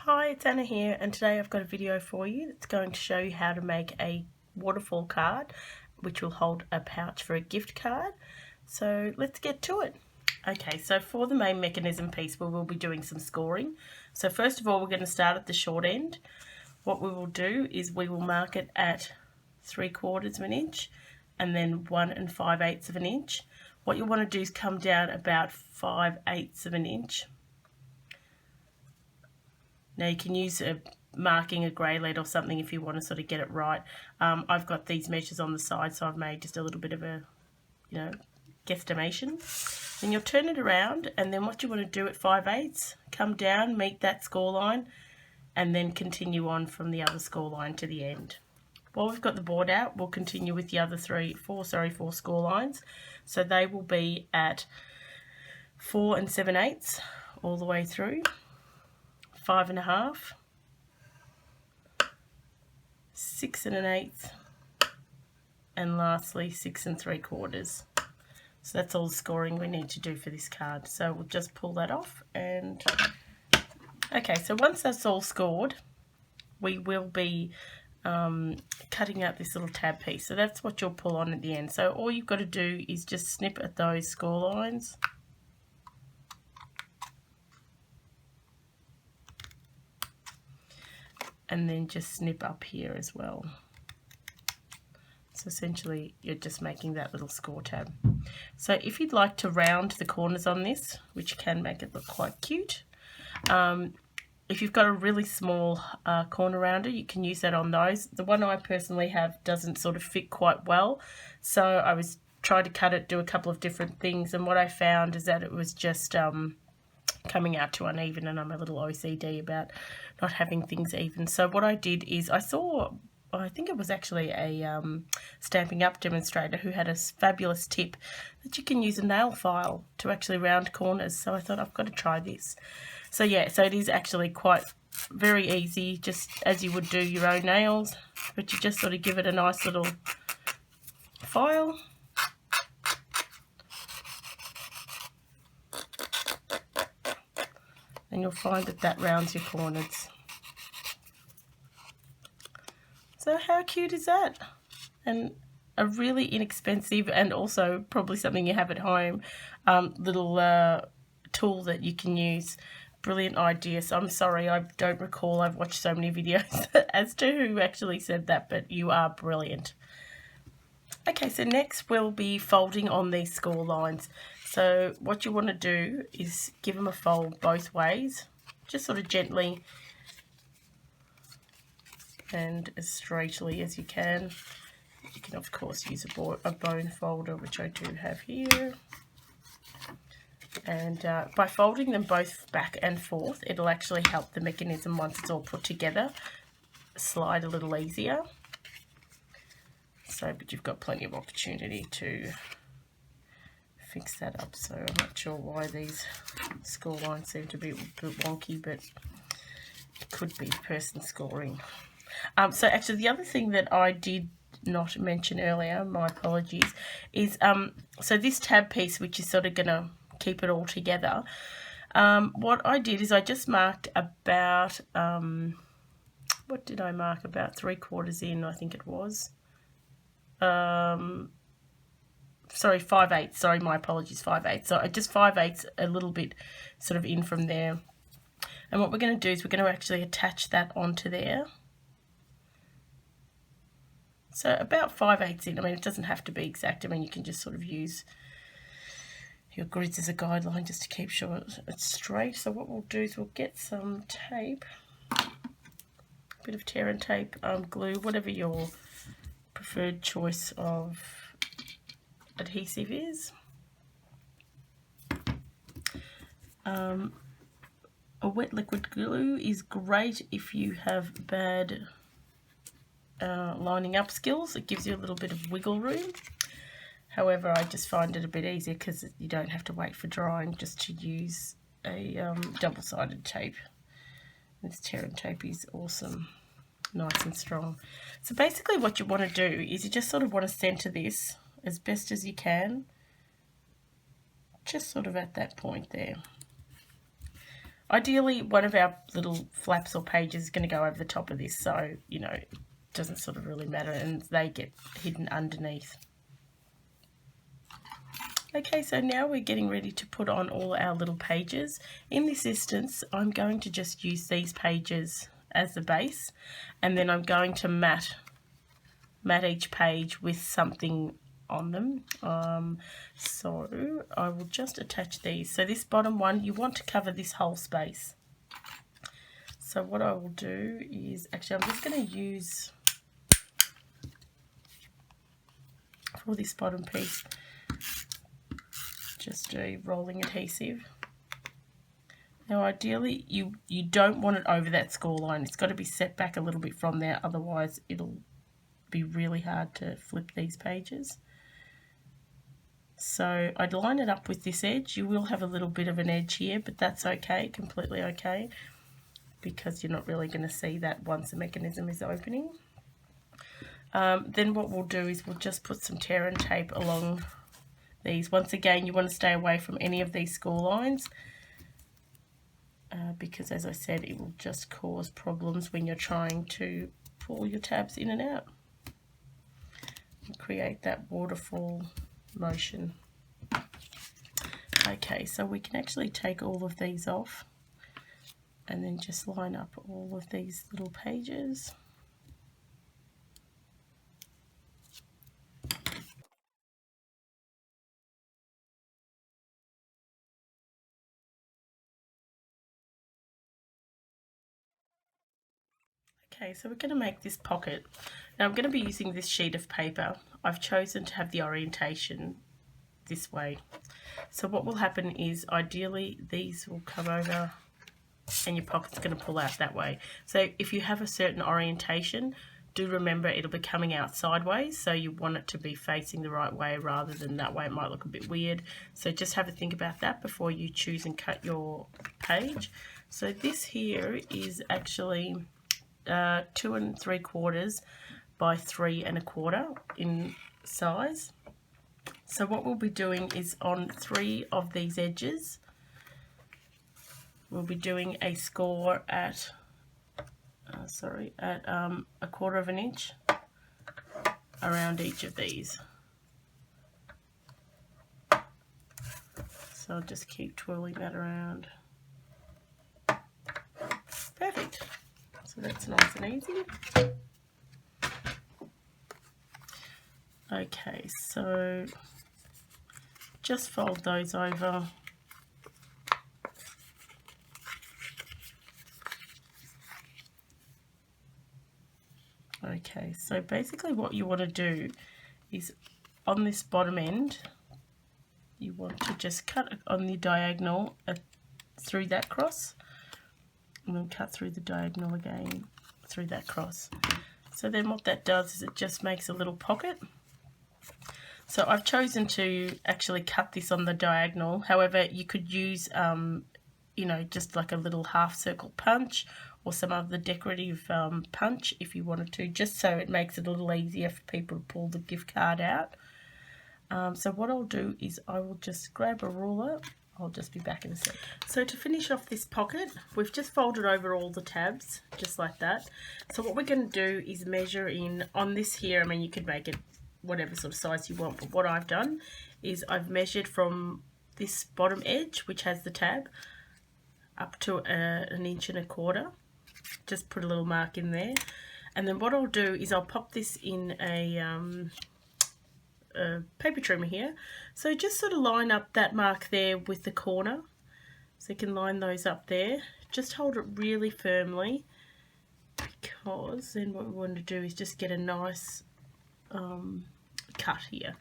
Hi, it's Anna here, and today I've got a video for you that's going to show you how to make a waterfall card which will hold a pouch for a gift card. So let's get to it. Okay, so for the main mechanism piece we will be doing some scoring. So first of all we're going to start at the short end. What we will do is we will mark it at 3/4 of an inch and then 1 5/8 of an inch. What you want to do is come down about 5/8 of an inch. Now you can use marking a grey lead or something if you want to sort of get it right. I've got these measures on the side, so I've made just a little bit of a, guesstimation. Then you'll turn it around, and then what you want to do at 5/8, come down, meet that score line, and then continue on from the other score line to the end. While we've got the board out, we'll continue with the other four score lines. So they will be at 4 7/8 all the way through. 5 1/2, 6 1/8, and lastly 6 3/4. So that's all the scoring we need to do for this card. So we'll just pull that off, and okay, so once that's all scored, we will be cutting out this little tab piece. So that's what you'll pull on at the end. So all you've got to do is just snip at those score lines. And then just snip up here as well. So essentially you're just making that little score tab. So if you'd like to round the corners on this, which can make it look quite cute, if you've got a really small corner rounder, you can use that on those. The one I personally have doesn't sort of fit quite well, so I was trying to cut it, do a couple of different things, and what I found is that it was just coming out too uneven, and I'm a little OCD about not having things even. So what I did is I think it was actually a Stampin' Up demonstrator who had a fabulous tip that you can use a nail file to actually round corners. So I thought I've got to try this. So yeah, so it is actually quite very easy, just as you would do your own nails, but you just sort of give it a nice little file. And you'll find that that rounds your corners. So how cute is that? And a really inexpensive, and also probably something you have at home, little tool that you can use. Brilliant idea. So I'm sorry, I don't recall, I've watched so many videos as to who actually said that, but you are brilliant. Okay, so next we'll be folding on these score lines. So what you want to do is give them a fold both ways, just sort of gently and as straightly as you can. You can of course use a bone folder, which I do have here. And by folding them both back and forth, it'll actually help the mechanism, once it's all put together, slide a little easier. So, but you've got plenty of opportunity to fix that up. So I'm not sure why these score lines seem to be a bit wonky, but it could be the person scoring. So actually the other thing that I did not mention earlier, my apologies, is so this tab piece, which is sort of going to keep it all together, what I did is I just marked about, what did I mark, about 3/4 in, I think it was. Sorry, 5/8, sorry, my apologies, 5/8. So I just 5/8 a little bit sort of in from there. And what we're going to do is we're going to actually attach that onto there. So about 5/8 in. I mean, it doesn't have to be exact. I mean, you can just sort of use your grids as a guideline just to keep sure it's straight. So what we'll do is we'll get some tape, a bit of tear and tape, glue, whatever your preferred choice of adhesive is. A wet liquid glue is great if you have bad lining up skills. It gives you a little bit of wiggle room. However, I just find it a bit easier because you don't have to wait for drying, just to use a double-sided tape. This tear and tape is awesome, nice and strong. So basically what you want to do is you just sort of want to center this as best as you can, just sort of at that point there. Ideally, one of our little flaps or pages is going to go over the top of this, so, you know, it doesn't sort of really matter, and they get hidden underneath. Okay, so now we're getting ready to put on all our little pages. In this instance, I'm going to just use these pages as the base, and then I'm going to mat each page with something on them. So I will just attach these. So this bottom one, you want to cover this whole space. So what I will do is, actually I'm just going to use, for this bottom piece, just a rolling adhesive. Now ideally you don't want it over that score line. It's got to be set back a little bit from there, otherwise it'll be really hard to flip these pages. So I'd line it up with this edge. You will have a little bit of an edge here, but that's okay, completely okay, because you're not really going to see that once the mechanism is opening. Then what we'll do is we'll just put some tear and tape along these. Once again, you want to stay away from any of these score lines, because as I said, it will just cause problems when you're trying to pull your tabs in and out and create that waterfall motion. Okay, so we can actually take all of these off and then just line up all of these little pages. Okay, so we're going to make this pocket. Now I'm going to be using this sheet of paper. I've chosen to have the orientation this way. So what will happen is, ideally these will come over and your pocket's going to pull out that way. So if you have a certain orientation, do remember it'll be coming out sideways, so you want it to be facing the right way rather than that way. it might look a bit weird. So just have a think about that before you choose and cut your page. So this here is actually 2 3/4 by 3 1/4 in size. So what we'll be doing is, on 3 of these edges, we'll be doing a score at a 1/4 of an inch around each of these. So I'll just keep twirling that around. Perfect. So that's nice and easy. Okay, so just fold those over. Okay, so basically what you want to do is, on this bottom end, you want to just cut on the diagonal through that cross, and then cut through the diagonal again through that cross. So then what that does is it just makes a little pocket. So I've chosen to actually cut this on the diagonal. However, you could use, you know, just like a little half circle punch or some other decorative punch if you wanted to, just so it makes it a little easier for people to pull the gift card out. So what I'll do is I will just grab a ruler. I'll just be back in a sec. So to finish off this pocket, we've just folded over all the tabs, just like that. So what we're going to do is measure in on this here. I mean, you could make it whatever sort of size you want, but what I've done is I've measured from this bottom edge, which has the tab, up to 1 1/4 inches. Just put a little mark in there. And then what I'll do is I'll pop this in a paper trimmer here. So just sort of line up that mark there with the corner. So you can line those up there. Just hold it really firmly, because then what we want to do is just get a nice cut here,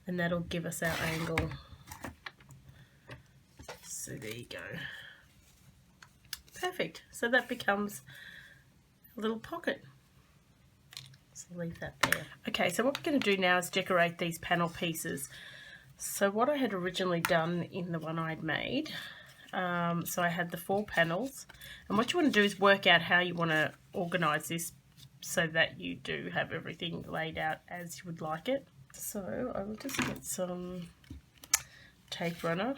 and that'll give us our angle. So there you go. Perfect. So that becomes a little pocket. So leave that there. Okay, so what we're going to do now is decorate these panel pieces. So what I had originally done in the one I'd made, so I had the 4 panels, and what you want to do is work out how you want to organise this so that you do have everything laid out as you would like it. So I will just get some tape runner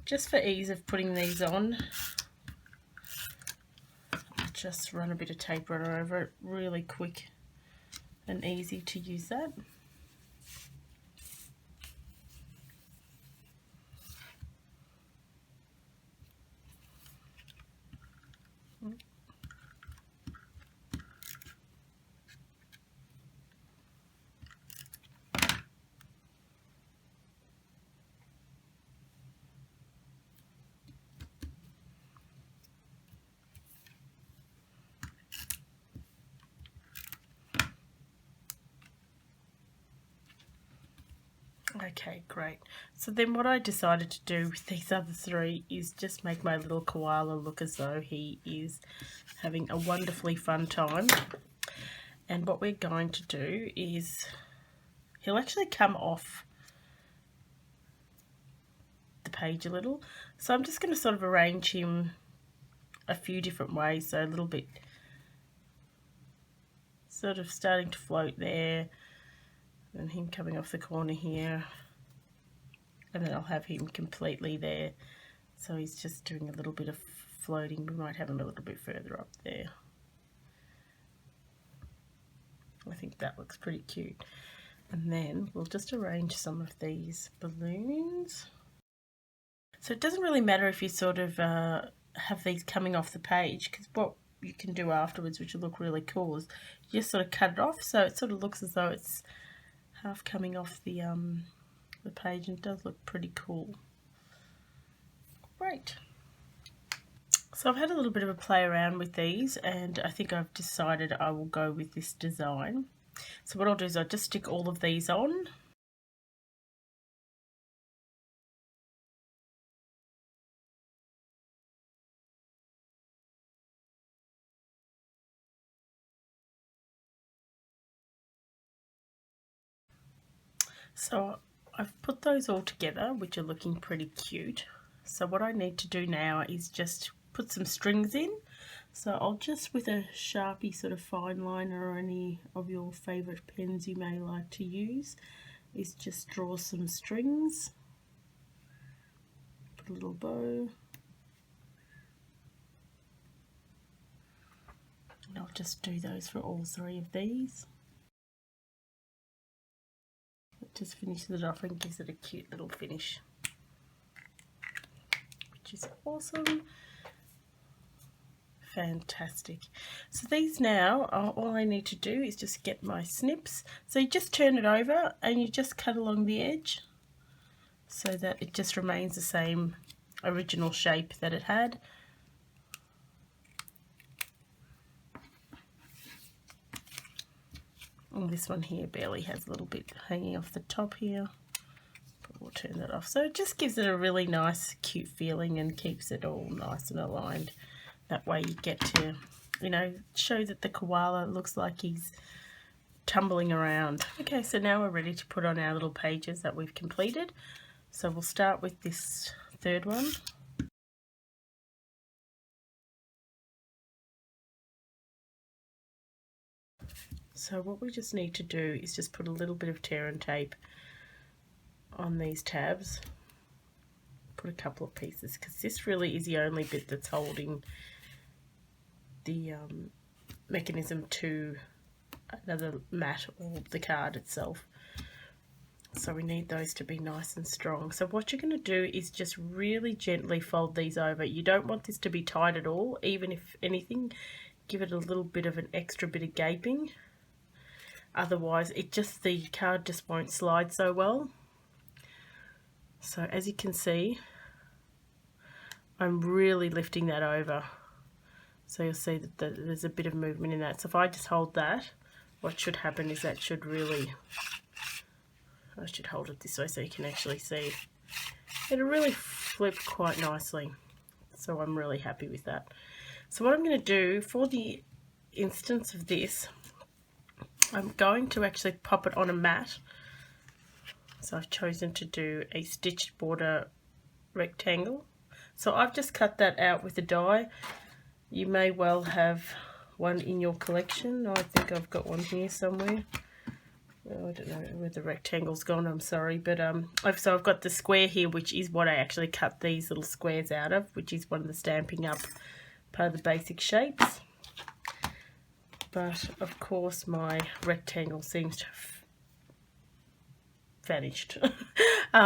just for ease of putting these on, I'll just run a bit of tape runner over it, really quick and easy to use that. Okay, great. So then what I decided to do with these other three is just make my little koala look as though he is having a wonderfully fun time. And what we're going to do is, he'll actually come off the page a little. So I'm just going to sort of arrange him a few different ways. So a little bit sort of starting to float there, and him coming off the corner here, and then I'll have him completely there. So he's just doing a little bit of floating. We might have him a little bit further up there. I think that looks pretty cute. And then we'll just arrange some of these balloons. So it doesn't really matter if you sort of have these coming off the page, because what you can do afterwards, which will look really cool, is you just sort of cut it off so it sort of looks as though it's half coming off the page, and it does look pretty cool. Great. So I've had a little bit of a play around with these, and I think I've decided I will go with this design. So what I'll do is I'll just stick all of these on. So I've put those all together, which are looking pretty cute. So what I need to do now is just put some strings in. So I'll just, with a Sharpie sort of fine liner or any of your favourite pens you may like to use, is just draw some strings. Put a little bow. And I'll just do those for all three of these. It just finishes it off and gives it a cute little finish, which is awesome. Fantastic. So these now, all I need to do is just get my snips. So you just turn it over and you just cut along the edge so that it just remains the same original shape that it had. And this one here barely has a little bit hanging off the top here, but we'll turn that off. So it just gives it a really nice, cute feeling and keeps it all nice and aligned. That way you get to, you know, show that the koala looks like he's tumbling around. Okay, so now we're ready to put on our little pages that we've completed. So we'll start with this third one. So what we just need to do is just put a little bit of tear and tape on these tabs. Put a couple of pieces, because this really is the only bit that's holding the mechanism to another mat or the card itself. So we need those to be nice and strong. So what you're going to do is just really gently fold these over. You don't want this to be tight at all. Even if anything, give it a little bit of an extra bit of gaping. Otherwise the card just won't slide so well. So as you can see, I'm really lifting that over. So you'll see that there's a bit of movement in that. So if I just hold that, what should happen is that should really, I should hold it this way so you can actually see. It'll really flip quite nicely. So I'm really happy with that. So what I'm going to do for the instance of this, I'm going to actually pop it on a mat. So I've chosen to do a stitched border rectangle. So I've just cut that out with a die. You may well have one in your collection. I think I've got one here somewhere. I don't know where the rectangle's gone, I'm sorry, but so I've got the square here, which is what I actually cut these little squares out of, which is one of the Stamping Up part of the basic shapes. But of course my rectangle seems to have vanished.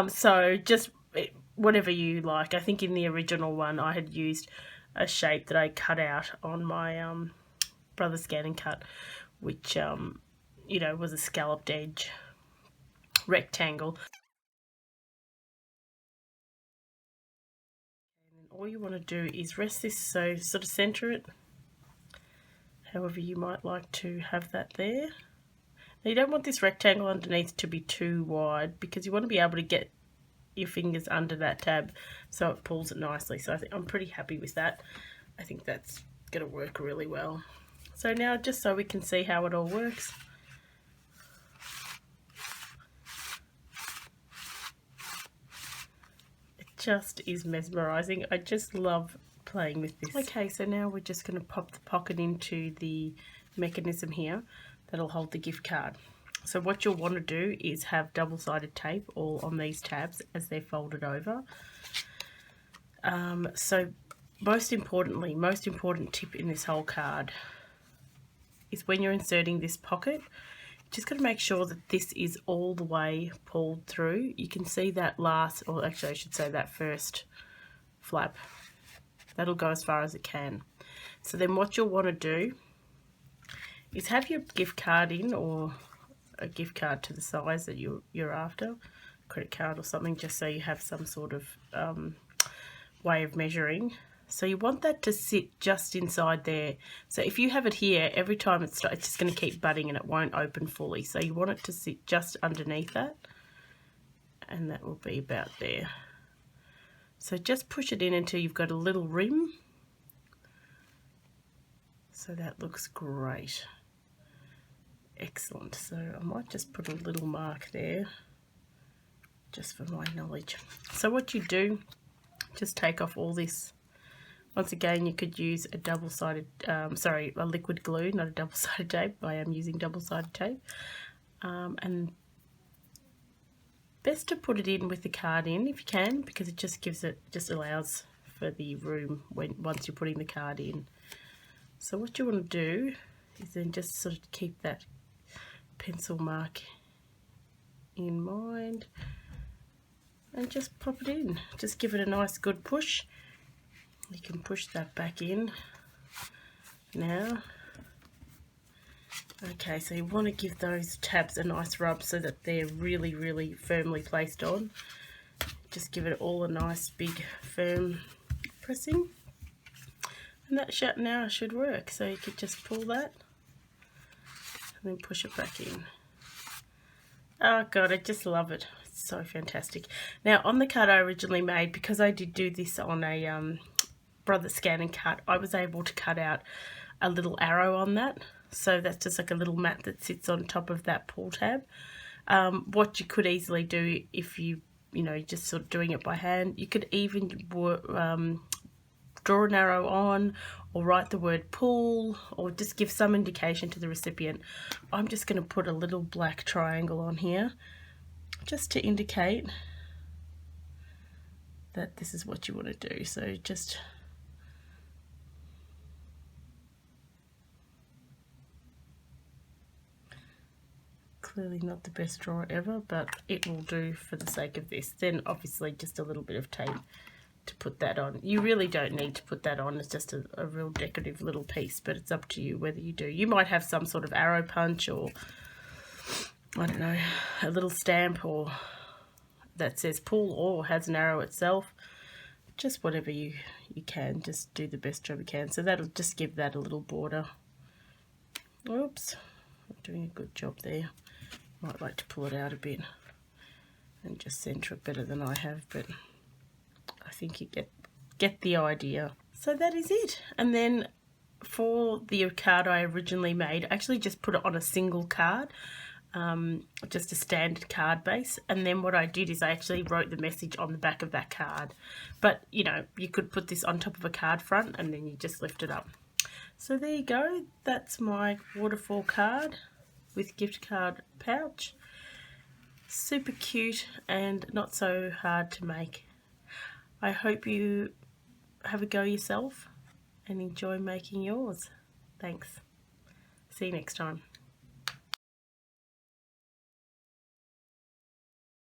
So just whatever you like. I think in the original one I had used a shape that I cut out on my Brother Scan and Cut, which you know, was a scalloped edge rectangle. And all you want to do is rest this, so sort of center it however you might like to have that there. Now you don't want this rectangle underneath to be too wide, because you want to be able to get your fingers under that tab so it pulls it nicely. So I think I'm pretty happy with that. I think that's going to work really well. So now, just so we can see how it all works, it just is mesmerizing. I just love playing with this. Okay, so now we're just going to pop the pocket into the mechanism here that'll hold the gift card. So what you'll want to do is have double-sided tape all on these tabs as they're folded over. So most important tip in this whole card is when you're inserting this pocket, just got to make sure that this is all the way pulled through. You can see that last, or actually I should say that first flap. That'll go as far as it can. So then what you'll want to do is have your gift card in, or a gift card to the size that you're after, credit card or something, just so you have some sort of way of measuring. So you want that to sit just inside there. So if you have it here, every time it's just going to keep budding and it won't open fully. So you want it to sit just underneath that, and that will be about there. So just push it in until you've got a little rim. So that looks great. Excellent. So I might just put a little mark there just for my knowledge. So what you do, just take off all this. Once again, you could use a double-sided, a liquid glue, not a double-sided tape. I am using double-sided tape. And best to put it in with the card in if you can, because it just gives it, just allows for the room once you're putting the card in. So what you want to do is then just sort of keep that pencil mark in mind and just pop it in. Just give it a nice good push. You can push that back in now. Okay, so you want to give those tabs a nice rub so that they're really, really firmly placed on. Just give it all a nice big firm pressing, and that now should work. So you could just pull that and then push it back in. Oh God, I just love it. It's so fantastic. Now on the card I originally made, because I did do this on a Brother Scan and Cut, I was able to cut out a little arrow on that. So that's just like a little mat that sits on top of that pull tab. What you could easily do if you just sort of doing it by hand, you could even draw an arrow on, or write the word pull, or just give some indication to the recipient. I'm just going to put a little black triangle on here just to indicate that this is what you want to do. So just clearly not the best drawer ever, but it will do for the sake of this. Then obviously just a little bit of tape to put that on. You really don't need to put that on. It's just a real decorative little piece, but it's up to you whether you do. You might have some sort of arrow punch, or I don't know, a little stamp or that says pull or has an arrow itself. Just whatever you can, just do the best job you can. So that'll just give that a little border. Oops, I'm doing a good job there. Might like to pull it out a bit and just center it better than I have, but I think you get the idea. So that is it. And then for the card I originally made, I actually just put it on a single card, just a standard card base. And then what I did is I actually wrote the message on the back of that card. But you could put this on top of a card front and then you just lift it up. So there you go. That's my waterfall card. with gift card pouch. Super cute and not so hard to make. I hope you have a go yourself and enjoy making yours. Thanks. See you next time.